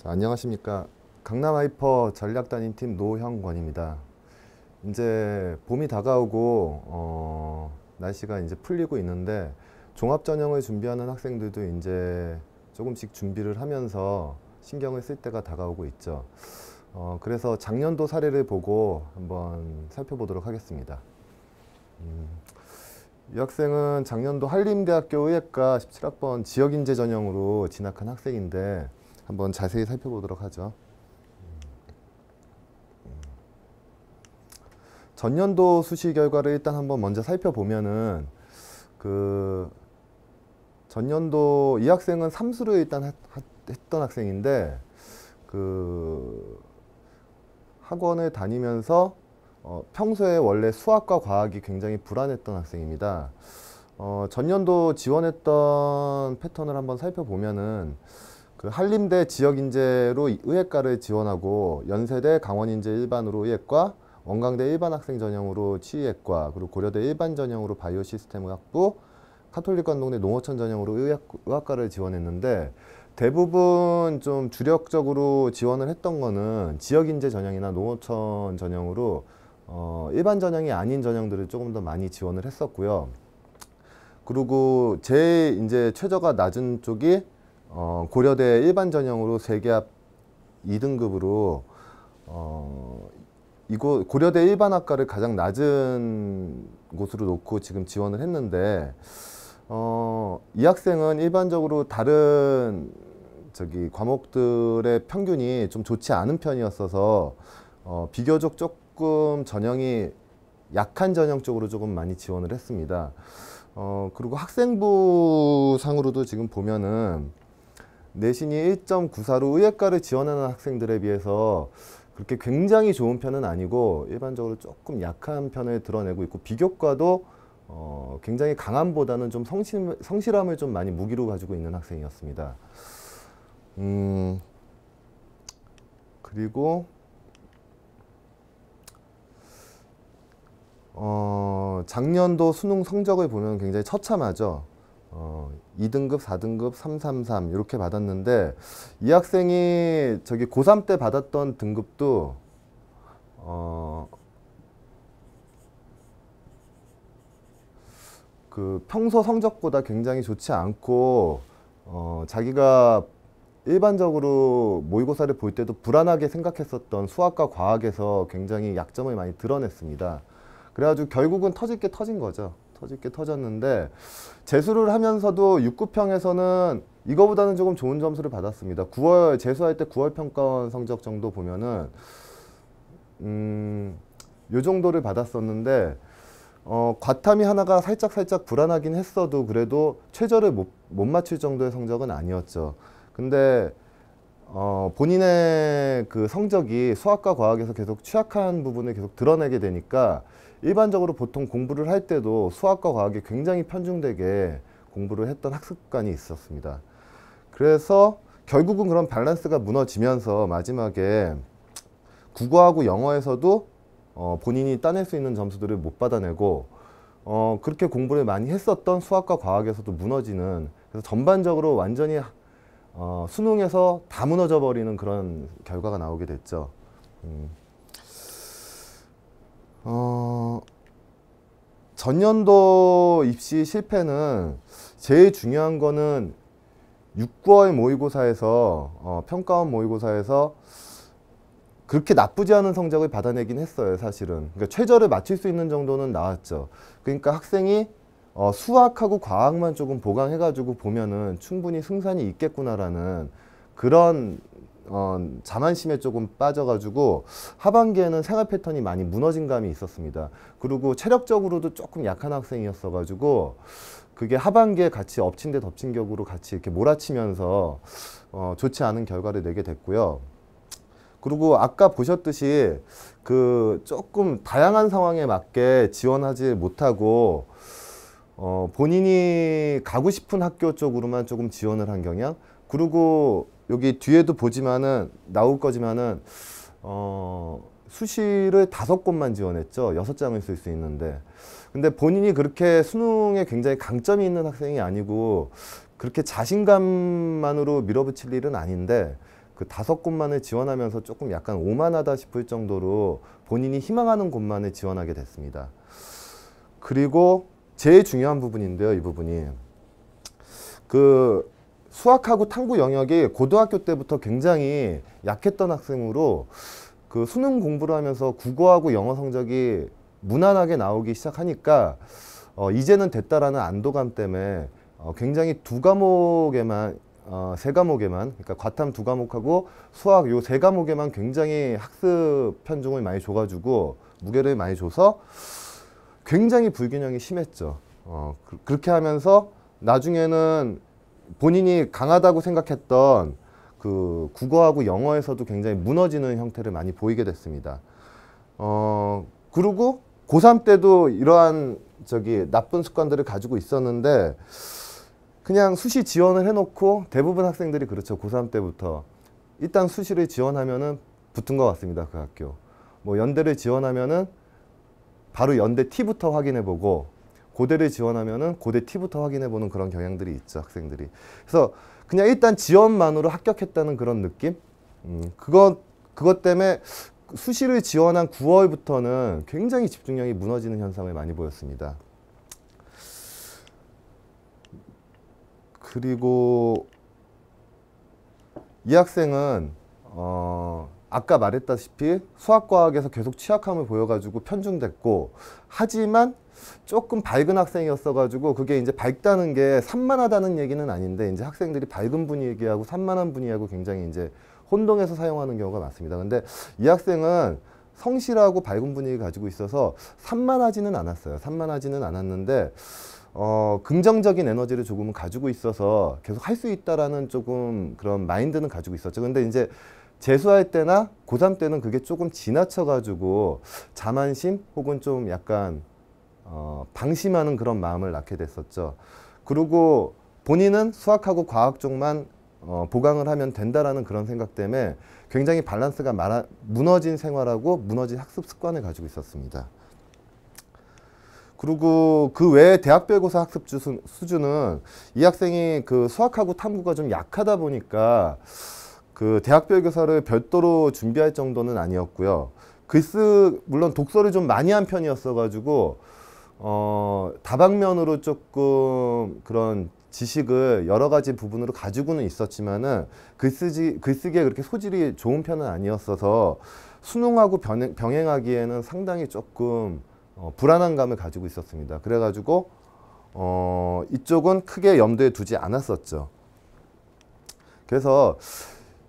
안녕하십니까. 강남 하이퍼 전략단임팀 노형권입니다. 이제 봄이 다가오고 날씨가 이제 풀리고 있는데 종합전형을 준비하는 학생들도 이제 조금씩 준비를 하면서 신경을 쓸 때가 다가오고 있죠. 그래서 작년도 사례를 보고 한번 살펴보도록 하겠습니다. 이 학생은 작년도 한림대학교 의예과 17학번 지역인재 전형으로 진학한 학생인데 한번 자세히 살펴보도록 하죠. 전년도 수시 결과를 일단 한번 먼저 살펴보면은 전년도 이 학생은 삼수를 일단 했던 학생인데 학원을 다니면서 평소에 원래 수학과 과학이 굉장히 불안했던 학생입니다. 전년도 지원했던 패턴을 한번 살펴보면은 한림대 지역인재로 의예과를 지원하고 연세대 강원인재 일반으로 의예과, 원광대 일반 학생 전형으로 치의예과, 그리고 고려대 일반 전형으로 바이오 시스템 학부, 카톨릭관동대 농어촌 전형으로 의학과를 지원했는데 대부분 좀 주력적으로 지원을 했던 거는 지역인재 전형이나 농어촌 전형으로 일반 전형이 아닌 전형들을 조금 더 많이 지원을 했었고요. 그리고 제일 이제 최저가 낮은 쪽이 고려대 일반 전형으로 세계합 2등급으로 이곳 고려대 일반학과를 가장 낮은 곳으로 놓고 지금 지원을 했는데 이 학생은 일반적으로 다른 과목들의 평균이 좀 좋지 않은 편이었어서 비교적 조금 전형이 약한 전형 쪽으로 조금 많이 지원을 했습니다. 그리고 학생부 상으로도 지금 보면은 내신이 1.94로 의예과를 지원하는 학생들에 비해서 그렇게 굉장히 좋은 편은 아니고 일반적으로 조금 약한 편을 드러내고 있고 비교과도 굉장히 강함보다는 좀 성실함을 좀 많이 무기로 가지고 있는 학생이었습니다. 그리고 작년도 수능 성적을 보면 굉장히 처참하죠. 2등급, 4등급, 333 이렇게 받았는데 이 학생이 고3 때 받았던 등급도 평소 성적보다 굉장히 좋지 않고 자기가 일반적으로 모의고사를 볼 때도 불안하게 생각했었던 수학과 과학에서 굉장히 약점을 많이 드러냈습니다. 그래가지고 결국은 터질 게 터진 거죠. 터질 게 터졌는데 재수를 하면서도 6급형에서는 이거보다는 조금 좋은 점수를 받았습니다. 재수할 때 9월 평가원 성적 정도 보면은 요 정도를 받았었는데 과탐이 하나가 살짝 불안하긴 했어도 그래도 최저를 못 맞출 정도의 성적은 아니었죠. 근데 본인의 성적이 수학과 과학에서 계속 취약한 부분을 계속 드러내게 되니까 일반적으로 보통 공부를 할 때도 수학과 과학에 굉장히 편중되게 공부를 했던 학습관이 있었습니다. 그래서 결국은 그런 밸런스가 무너지면서 마지막에 국어하고 영어에서도 본인이 따낼 수 있는 점수들을 못 받아내고 그렇게 공부를 많이 했었던 수학과 과학에서도 무너지는, 그래서 전반적으로 완전히 수능에서 다 무너져 버리는 그런 결과가 나오게 됐죠. 전년도 입시 실패는 제일 중요한 거는 6, 9월 모의고사에서 평가원 모의고사에서 그렇게 나쁘지 않은 성적을 받아내긴 했어요. 사실은 그러니까 최저를 맞출 수 있는 정도는 나왔죠. 그러니까 학생이 수학하고 과학만 조금 보강해 가지고 보면은 충분히 승산이 있겠구나라는 그런 자만심에 조금 빠져가지고 하반기에는 생활 패턴이 많이 무너진 감이 있었습니다. 그리고 체력적으로도 조금 약한 학생이었어가지고 그게 하반기에 같이 엎친 데 덮친 격으로 같이 이렇게 몰아치면서 좋지 않은 결과를 내게 됐고요. 그리고 아까 보셨듯이 조금 다양한 상황에 맞게 지원하지 못하고 본인이 가고 싶은 학교 쪽으로만 조금 지원을 한 경향. 그리고 여기 뒤에도 보지만은 나올 거지만은 수시를 5곳만 지원했죠. 6장을 쓸 수 있는데. 근데 본인이 그렇게 수능에 굉장히 강점이 있는 학생이 아니고 그렇게 자신감만으로 밀어붙일 일은 아닌데 그 5곳만을 지원하면서 조금 약간 오만하다 싶을 정도로 본인이 희망하는 곳만을 지원하게 됐습니다. 그리고 제일 중요한 부분인데요, 이 부분이 그 수학하고 탐구 영역이 고등학교 때부터 굉장히 약했던 학생으로 그 수능 공부를 하면서 국어하고 영어 성적이 무난하게 나오기 시작하니까 이제는 됐다라는 안도감 때문에 굉장히 2과목에만 3과목에만, 그러니까 과탐 2과목하고 수학 요 3과목에만 굉장히 학습 편중을 많이 줘가지고 무게를 많이 줘서 굉장히 불균형이 심했죠. 그렇게 하면서 나중에는 본인이 강하다고 생각했던 그 국어하고 영어에서도 굉장히 무너지는 형태를 많이 보이게 됐습니다. 그리고 고3 때도 이러한 나쁜 습관들을 가지고 있었는데 그냥 수시 지원을 해놓고 대부분 학생들이 그렇죠. 고3 때부터 일단 수시를 지원하면은 붙은 것 같습니다. 그 학교. 뭐 연대를 지원하면은 바로 연대 T부터 확인해보고 고대를 지원하면은 고대 T부터 확인해보는 그런 경향들이 있죠. 학생들이. 그래서 그냥 일단 지원만으로 합격했다는 그런 느낌? 그것 때문에 수시를 지원한 9월부터는 굉장히 집중력이 무너지는 현상을 많이 보였습니다. 그리고 이 학생은 아까 말했다시피 수학과학에서 계속 취약함을 보여가지고 편중됐고, 하지만 조금 밝은 학생이었어가지고 그게 이제 밝다는 게 산만하다는 얘기는 아닌데 이제 학생들이 밝은 분위기하고 산만한 분위기하고 굉장히 이제 혼동해서 사용하는 경우가 많습니다. 근데 이 학생은 성실하고 밝은 분위기 가지고 있어서 산만하지는 않았어요. 산만하지는 않았는데 긍정적인 에너지를 조금은 가지고 있어서 계속 할 수 있다라는 조금 그런 마인드는 가지고 있었죠. 근데 이제 재수할 때나 고3 때는 그게 조금 지나쳐가지고 자만심 혹은 좀 약간 방심하는 그런 마음을 낳게 됐었죠. 그리고 본인은 수학하고 과학 쪽만 보강을 하면 된다라는 그런 생각 때문에 굉장히 밸런스가 무너진 생활하고 무너진 학습 습관을 가지고 있었습니다. 그리고 그 외에 대학별고사 학습 수준은 이 학생이 그 수학하고 탐구가 좀 약하다 보니까 그 대학별교사를 별도로 준비할 정도는 아니었고요. 물론 독서를 좀 많이 한 편이었어가지고 다방면으로 조금 그런 지식을 여러 가지 부분으로 가지고는 있었지만은 글쓰기에 그렇게 소질이 좋은 편은 아니었어서 수능하고 병행하기에는 상당히 조금 불안한 감을 가지고 있었습니다. 그래가지고 이쪽은 크게 염두에 두지 않았었죠. 그래서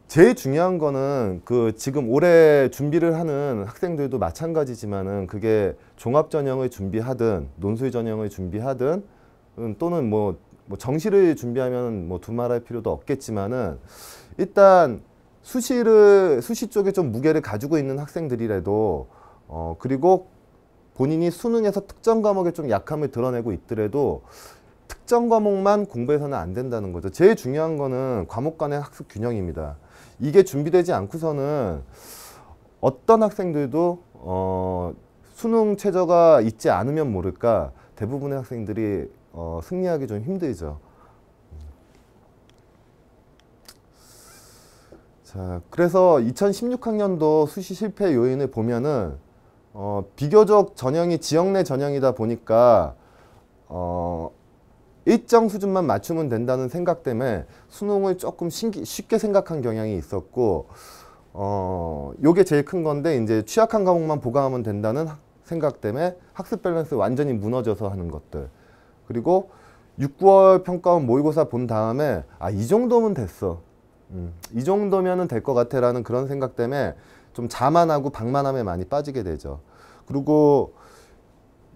제일 중요한 거는 그 지금 올해 준비를 하는 학생들도 마찬가지지만은 그게 종합 전형을 준비하든 논술 전형을 준비하든 또는 뭐 정시를 준비하면 뭐 두말할 필요도 없겠지만은 일단 수시 쪽에 좀 무게를 가지고 있는 학생들이라도 그리고 본인이 수능에서 특정 과목에 좀 약함을 드러내고 있더라도 특정 과목만 공부해서는 안 된다는 거죠. 제일 중요한 거는 과목 간의 학습 균형입니다. 이게 준비되지 않고서는 어떤 학생들도 수능 최저가 있지 않으면 모를까 대부분의 학생들이 승리하기 좀 힘들죠. 자, 그래서 2016학년도 수시 실패 요인을 보면은 비교적 전형이 지역 내 전형이다 보니까 일정 수준만 맞추면 된다는 생각 때문에 수능을 조금 쉽게 생각한 경향이 있었고 요게 제일 큰 건데 이제 취약한 과목만 보강하면 된다는 생각 때문에 학습 밸런스 완전히 무너져서 하는 것들. 그리고 6, 9월 평가원 모의고사 본 다음에 이 정도면 됐어. 이 정도면은 될 것 같아 라는 그런 생각 때문에 좀 자만하고 방만함에 많이 빠지게 되죠. 그리고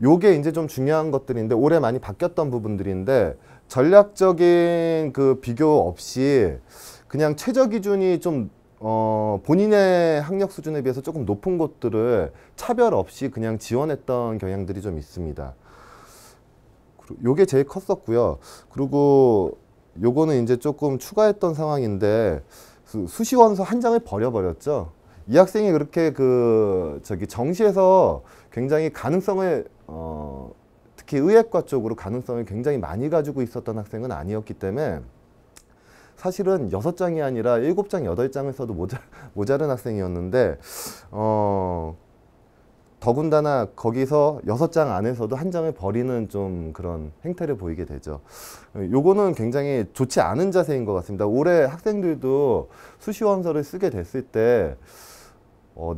요게 이제 좀 중요한 것들인데 올해 많이 바뀌었던 부분들인데 전략적인 그 비교 없이 그냥 최저 기준이 좀 본인의 학력 수준에 비해서 조금 높은 곳들을 차별 없이 그냥 지원했던 경향들이 좀 있습니다. 요게 제일 컸었고요. 그리고 요거는 이제 조금 추가했던 상황인데 수시원서 한 장을 버려버렸죠. 이 학생이 그렇게 정시에서 굉장히 가능성을 특히 의예과 쪽으로 가능성을 굉장히 많이 가지고 있었던 학생은 아니었기 때문에 사실은 6장이 아니라 7장, 8장을 써도 모자른 학생이었는데 더군다나 거기서 6장 안에서도 한 장을 버리는 좀 그런 행태를 보이게 되죠. 요거는 굉장히 좋지 않은 자세인 것 같습니다. 올해 학생들도 수시원서를 쓰게 됐을 때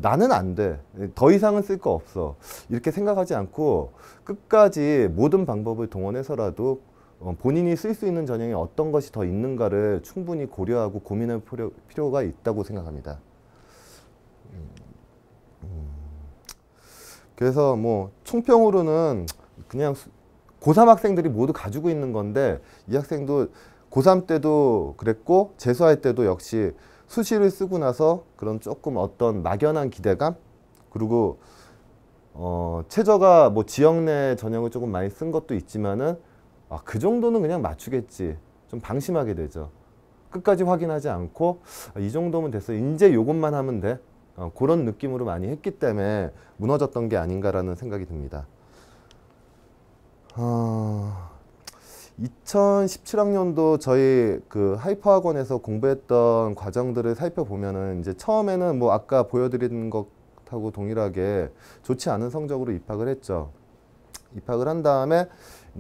나는 안 돼. 더 이상은 쓸 거 없어. 이렇게 생각하지 않고 끝까지 모든 방법을 동원해서라도 본인이 쓸 수 있는 전형이 어떤 것이 더 있는가를 충분히 고려하고 고민할 필요가 있다고 생각합니다. 그래서 뭐 총평으로는 그냥 고3 학생들이 모두 가지고 있는 건데 이 학생도 고3 때도 그랬고 재수할 때도 역시 수시를 쓰고 나서 그런 조금 어떤 막연한 기대감 그리고 최저가 뭐 지역 내 전형을 조금 많이 쓴 것도 있지만은 그 정도는 그냥 맞추겠지 좀 방심하게 되죠. 끝까지 확인하지 않고 이 정도면 됐어 이제 요것만 하면 돼 그런 느낌으로 많이 했기 때문에 무너졌던 게 아닌가라는 생각이 듭니다. 2017학년도 저희 그 하이퍼 학원에서 공부했던 과정들을 살펴보면은 이제 처음에는 뭐 아까 보여드린 것하고 동일하게 좋지 않은 성적으로 입학을 했죠. 입학을 한 다음에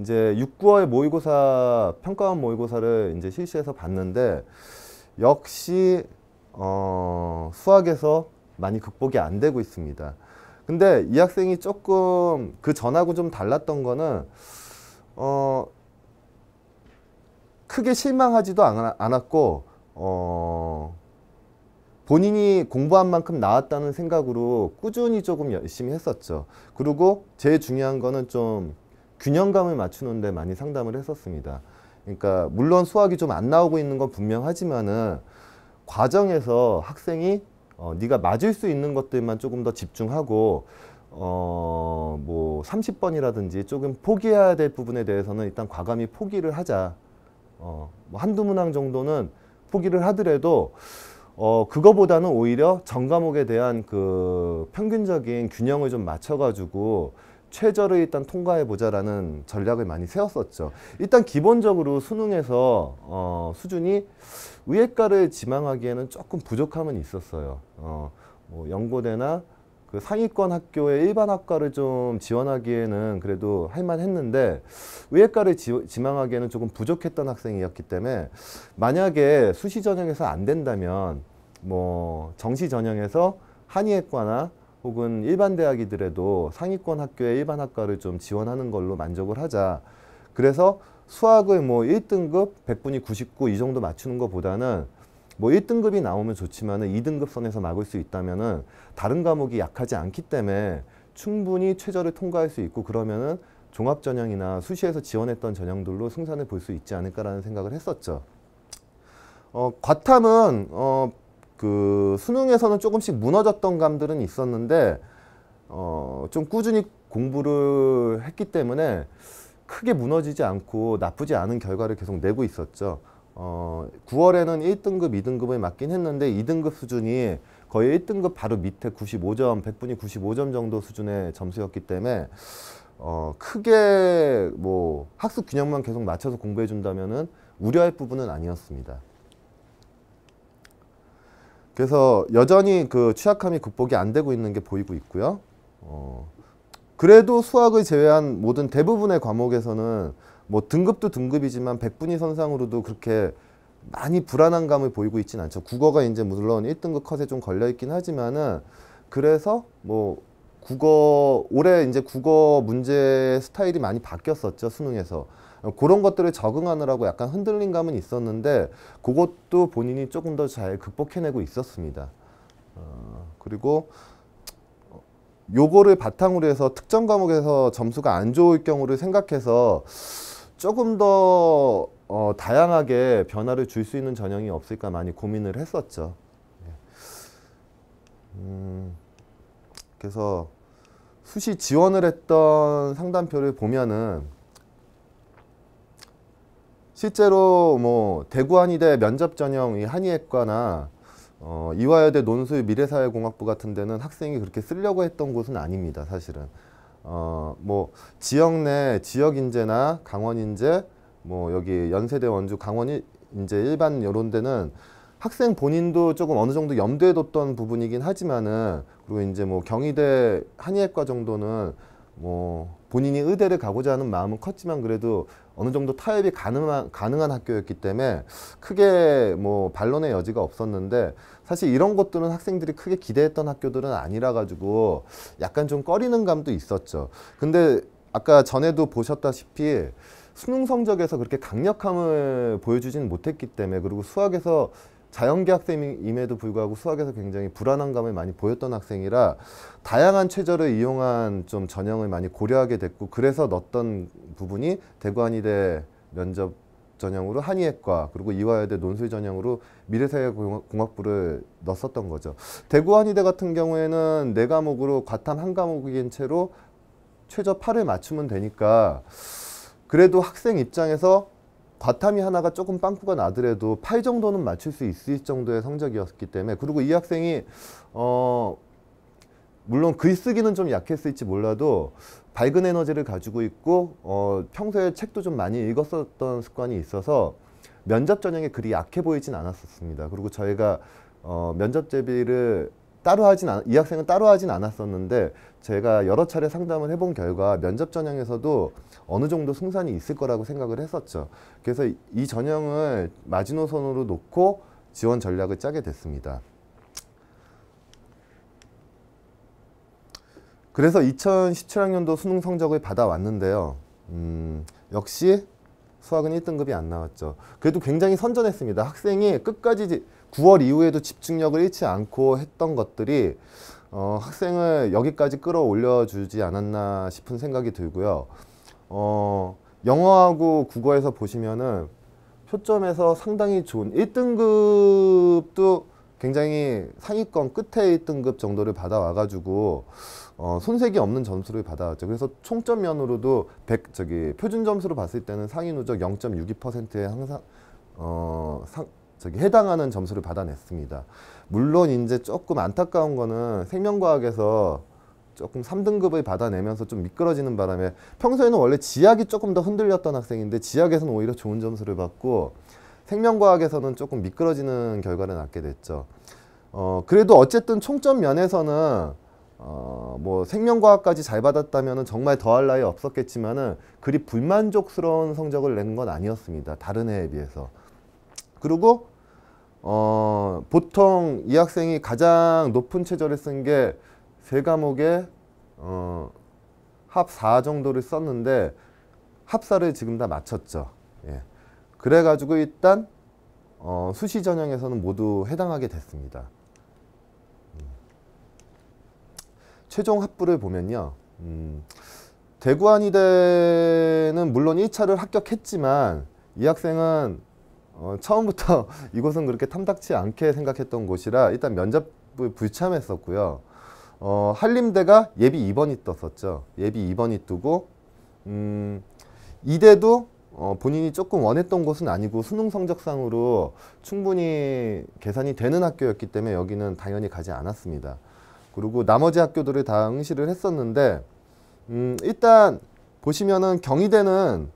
이제 6, 9월 모의고사 평가원 모의고사를 이제 실시해서 봤는데 역시 수학에서 많이 극복이 안 되고 있습니다. 근데 이 학생이 조금 그 전하고 좀 달랐던 거는 크게 실망하지도 않았고 본인이 공부한 만큼 나왔다는 생각으로 꾸준히 조금 열심히 했었죠. 그리고 제일 중요한 거는 좀 균형감을 맞추는 데 많이 상담을 했었습니다. 그러니까 물론 수학이 좀 안 나오고 있는 건 분명하지만은 과정에서 학생이 네가 맞을 수 있는 것들만 조금 더 집중하고 뭐 30번이라든지 조금 포기해야 될 부분에 대해서는 일단 과감히 포기를 하자. 뭐 한두 문항 정도는 포기를 하더라도 그거보다는 오히려 전 과목에 대한 그 평균적인 균형을 좀 맞춰가지고 최저를 일단 통과해 보자라는 전략을 많이 세웠었죠. 일단 기본적으로 수능에서 수준이 의예과를 지망하기에는 조금 부족함은 있었어요. 뭐 연고대나 그 상위권 학교의 일반 학과를 좀 지원하기에는 그래도 할만했는데 의예과를 지망하기에는 조금 부족했던 학생이었기 때문에 만약에 수시 전형에서 안 된다면 뭐 정시 전형에서 한의예과나 혹은 일반 대학이더라도 상위권 학교의 일반 학과를 좀 지원하는 걸로 만족을 하자. 그래서 수학을 뭐 1등급 100분이 99 이 정도 맞추는 것보다는 뭐 1등급이 나오면 좋지만은 2등급 선에서 막을 수 있다면은 다른 과목이 약하지 않기 때문에 충분히 최저를 통과할 수 있고 그러면은 종합 전형이나 수시에서 지원했던 전형들로 승산을 볼 수 있지 않을까라는 생각을 했었죠. 과탐은 그 수능에서는 조금씩 무너졌던 감들은 있었는데 좀 꾸준히 공부를 했기 때문에 크게 무너지지 않고 나쁘지 않은 결과를 계속 내고 있었죠. 9월에는 1등급, 2등급을 맞긴 했는데 2등급 수준이 거의 1등급 바로 밑에 95점, 100분이 95점 정도 수준의 점수였기 때문에 크게 뭐 학습 균형만 계속 맞춰서 공부해 준다면은 우려할 부분은 아니었습니다. 그래서 여전히 그 취약함이 극복이 안 되고 있는 게 보이고 있고요. 그래도 수학을 제외한 모든 대부분의 과목에서는 뭐 등급도 등급이지만 100분위 선상으로도 그렇게 많이 불안한 감을 보이고 있진 않죠. 국어가 이제 물론 1등급 컷에 좀 걸려 있긴 하지만은 그래서 뭐 국어 올해 이제 국어 문제 스타일이 많이 바뀌었었죠. 수능에서. 그런 것들을 적응하느라고 약간 흔들린 감은 있었는데 그것도 본인이 조금 더 잘 극복해내고 있었습니다. 그리고 요거를 바탕으로 해서 특정 과목에서 점수가 안 좋을 경우를 생각해서 조금 더 다양하게 변화를 줄 수 있는 전형이 없을까 많이 고민을 했었죠. 그래서 수시 지원을 했던 상담표를 보면은 실제로 뭐 대구 한의대 면접 전형 이 한의예과나 이화여대 논술 미래사회공학부 같은 데는 학생이 그렇게 쓰려고 했던 곳은 아닙니다. 사실은 뭐 지역 내 지역 인재나 강원 인재 뭐 여기 연세대 원주 강원 이제 일반 이런 데는 학생 본인도 조금 어느 정도 염두에 뒀던 부분이긴 하지만은, 그리고 이제 뭐 경희대 한의학과 정도는 뭐 본인이 의대를 가고자 하는 마음은 컸지만 그래도 어느 정도 타협이 가능한 학교였기 때문에 크게 뭐 반론의 여지가 없었는데, 사실 이런 것들은 학생들이 크게 기대했던 학교들은 아니라 가지고 약간 좀 꺼리는 감도 있었죠. 근데 아까 전에도 보셨다시피 수능 성적에서 그렇게 강력함을 보여주지는 못했기 때문에, 그리고 수학에서 자연계 학생임에도 불구하고 수학에서 굉장히 불안한 감을 많이 보였던 학생이라 다양한 최저를 이용한 좀 전형을 많이 고려하게 됐고, 그래서 넣었던 부분이 대구한의대 면접 전형으로 한의학과, 그리고 이화여대 논술 전형으로 미래사회공학부를 넣었었던 거죠. 대구한의대 같은 경우에는 4과목으로 과탐 1과목인 채로 최저 8을 맞추면 되니까, 그래도 학생 입장에서 과탐이 하나가 조금 빵꾸가 나더라도 8 정도는 맞출 수 있을 정도의 성적이었기 때문에, 그리고 이 학생이 물론 글쓰기는 좀 약했을지 몰라도 밝은 에너지를 가지고 있고 평소에 책도 좀 많이 읽었었던 습관이 있어서 면접 전형에 그리 약해 보이진 않았었습니다. 그리고 저희가 면접 대비를 이 학생은 따로 하진 않았었는데, 제가 여러 차례 상담을 해본 결과 면접 전형에서도 어느 정도 승산이 있을 거라고 생각을 했었죠. 그래서 이 전형을 마지노선으로 놓고 지원 전략을 짜게 됐습니다. 그래서 2017학년도 수능 성적을 받아왔는데요. 역시 수학은 1등급이 안 나왔죠. 그래도 굉장히 선전했습니다. 학생이 끝까지 9월 이후에도 집중력을 잃지 않고 했던 것들이 학생을 여기까지 끌어올려 주지 않았나 싶은 생각이 들고요. 영어하고 국어에서 보시면은 표점에서 상당히 좋은 1등급도 굉장히 상위권 끝에 1등급 정도를 받아와가지고 손색이 없는 점수를 받아왔죠. 그래서 총점면으로도 표준 점수로 봤을 때는 상위 누적 0.62%에 항상 해당하는 점수를 받아냈습니다. 물론 이제 조금 안타까운 거는 생명과학에서 조금 3등급을 받아내면서 좀 미끄러지는 바람에, 평소에는 원래 지학이 조금 더 흔들렸던 학생인데 지학에서는 오히려 좋은 점수를 받고 생명과학에서는 조금 미끄러지는 결과를 낳게 됐죠. 그래도 어쨌든 총점 면에서는 뭐 생명과학까지 잘 받았다면 정말 더할 나위 없었겠지만은 그리 불만족스러운 성적을 낸 건 아니었습니다. 다른 해에 비해서. 그리고 보통 이 학생이 가장 높은 최저를 쓴 게 3과목에 합 4 정도를 썼는데 합4를 지금 다 맞췄죠. 예. 그래가지고 일단 수시 전형에서는 모두 해당하게 됐습니다. 최종 합부를 보면요. 대구한의대는 물론 1차를 합격했지만 이 학생은 처음부터 이곳은 그렇게 탐탁치 않게 생각했던 곳이라 일단 면접을 불참했었고요. 한림대가 예비 2번이 떴었죠. 예비 2번이 뜨고 이대도 본인이 조금 원했던 곳은 아니고 수능 성적상으로 충분히 계산이 되는 학교였기 때문에 여기는 당연히 가지 않았습니다. 그리고 나머지 학교들을 다 응시를 했었는데 일단 보시면은 경희대는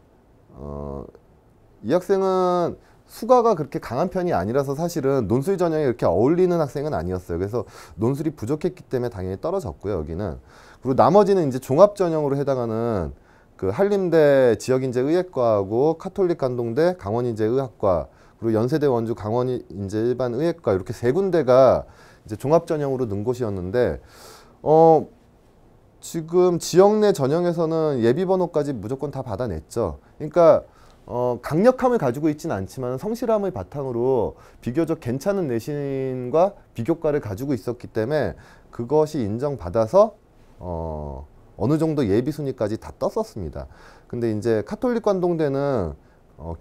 이 학생은 수가가 그렇게 강한 편이 아니라서 사실은 논술 전형에 이렇게 어울리는 학생은 아니었어요. 그래서 논술이 부족했기 때문에 당연히 떨어졌고요, 여기는. 그리고 나머지는 이제 종합 전형으로 해당하는 그 한림대 지역인재의학과하고 카톨릭 간동대 강원인재의학과, 그리고 연세대 원주 강원인재일반의학과, 이렇게 3군데가 이제 종합 전형으로 는 곳이었는데 지금 지역 내 전형에서는 예비 번호까지 무조건 다 받아냈죠. 그러니까 강력함을 가지고 있지는 않지만 성실함을 바탕으로 비교적 괜찮은 내신과 비교과를 가지고 있었기 때문에 그것이 인정받아서 어느 정도 예비 순위까지 다 떴었습니다. 근데 이제 카톨릭 관동대는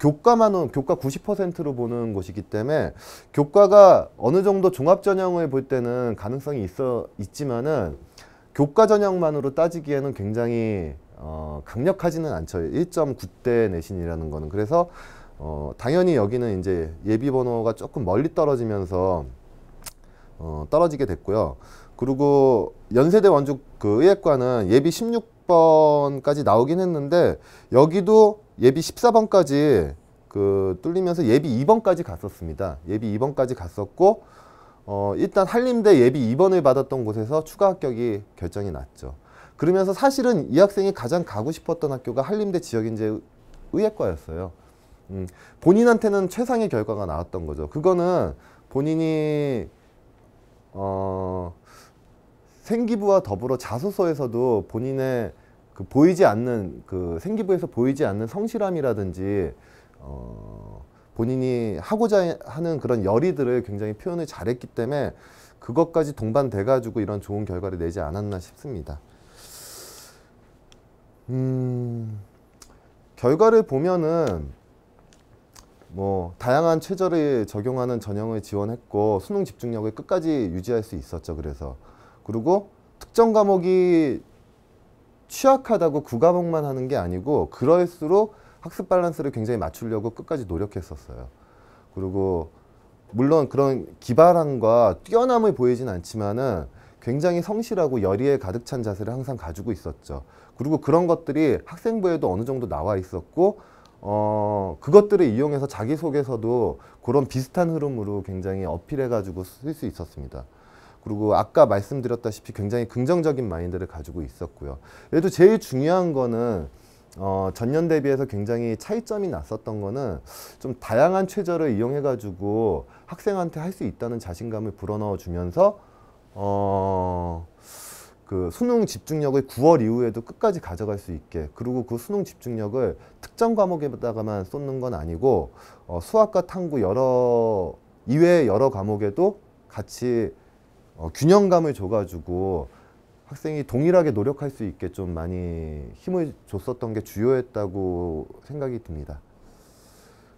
교과만은 교과 90%로 보는 곳이기 때문에 교과가 어느 정도 종합 전형을 볼 때는 가능성이 있지만은 교과 전형만으로 따지기에는 굉장히 강력하지는 않죠. 1.9대 내신이라는 거는. 그래서 당연히 여기는 이제 예비 번호가 조금 멀리 떨어지면서 떨어지게 됐고요. 그리고 연세대 원주 그 의학과는 예비 16번까지 나오긴 했는데 여기도 예비 14번까지 뚫리면서 예비 2번까지 갔었습니다. 예비 2번까지 갔었고 일단 한림대 예비 2번을 받았던 곳에서 추가 합격이 결정이 났죠. 그러면서 사실은 이 학생이 가장 가고 싶었던 학교가 한림대 지역인재 의예과였어요. 본인한테는 최상의 결과가 나왔던 거죠. 그거는 본인이 생기부와 더불어 자소서에서도 본인의 보이지 않는 생기부에서 보이지 않는 성실함이라든지 본인이 하고자 하는 그런 열의들을 굉장히 표현을 잘했기 때문에 그것까지 동반돼 가지고 이런 좋은 결과를 내지 않았나 싶습니다. 결과를 보면은 뭐 다양한 최저를 적용하는 전형을 지원했고 수능 집중력을 끝까지 유지할 수 있었죠. 그리고 특정 과목이 취약하다고 그 과목만 하는 게 아니고 그럴수록 학습 밸런스를 굉장히 맞추려고 끝까지 노력했었어요. 그리고 물론 그런 기발함과 뛰어남을 보이진 않지만은 굉장히 성실하고 열의에 가득 찬 자세를 항상 가지고 있었죠. 그리고 그런 것들이 학생부에도 어느 정도 나와 있었고 그것들을 이용해서 자기소개서도 그런 비슷한 흐름으로 굉장히 어필해 가지고 쓸 수 있었습니다. 그리고 아까 말씀드렸다시피 굉장히 긍정적인 마인드를 가지고 있었고요. 그래도 제일 중요한 거는 전년 대비해서 굉장히 차이점이 났었던 거는 좀 다양한 최저를 이용해 가지고 학생한테 할 수 있다는 자신감을 불어넣어 주면서 그 수능 집중력을 9월 이후에도 끝까지 가져갈 수 있게, 그리고 그 수능 집중력을 특정 과목에다가만 쏟는 건 아니고 수학과 탐구 이외의 여러 과목에도 같이 균형감을 줘가지고 학생이 동일하게 노력할 수 있게 좀 많이 힘을 줬었던 게 주요했다고 생각이 듭니다.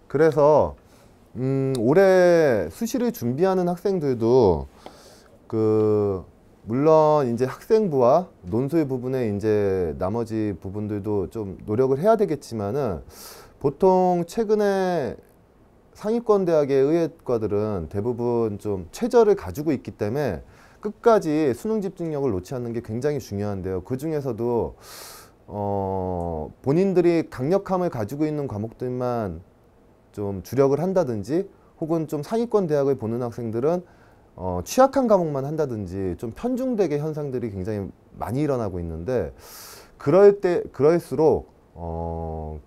그래서 올해 수시를 준비하는 학생들도 물론 이제 학생부와 논술 부분에 이제 나머지 부분들도 좀 노력을 해야 되겠지만은 보통 최근에 상위권 대학의 의예과들은 대부분 좀 최저를 가지고 있기 때문에 끝까지 수능 집중력을 놓지 않는 게 굉장히 중요한데요. 그 중에서도 본인들이 강력함을 가지고 있는 과목들만 좀 주력을 한다든지, 혹은 좀 상위권 대학을 보는 학생들은 취약한 과목만 한다든지 좀 편중되게 현상들이 굉장히 많이 일어나고 있는데, 그럴수록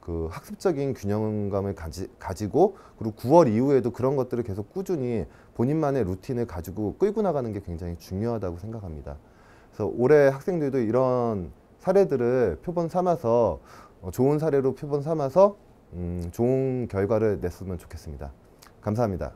그 학습적인 균형감을 가지고 그리고 9월 이후에도 그런 것들을 계속 꾸준히 본인만의 루틴을 가지고 끌고 나가는 게 굉장히 중요하다고 생각합니다. 그래서 올해 학생들도 이런 사례들을 표본 삼아서 좋은 사례로 표본 삼아서 좋은 결과를 냈으면 좋겠습니다. 감사합니다.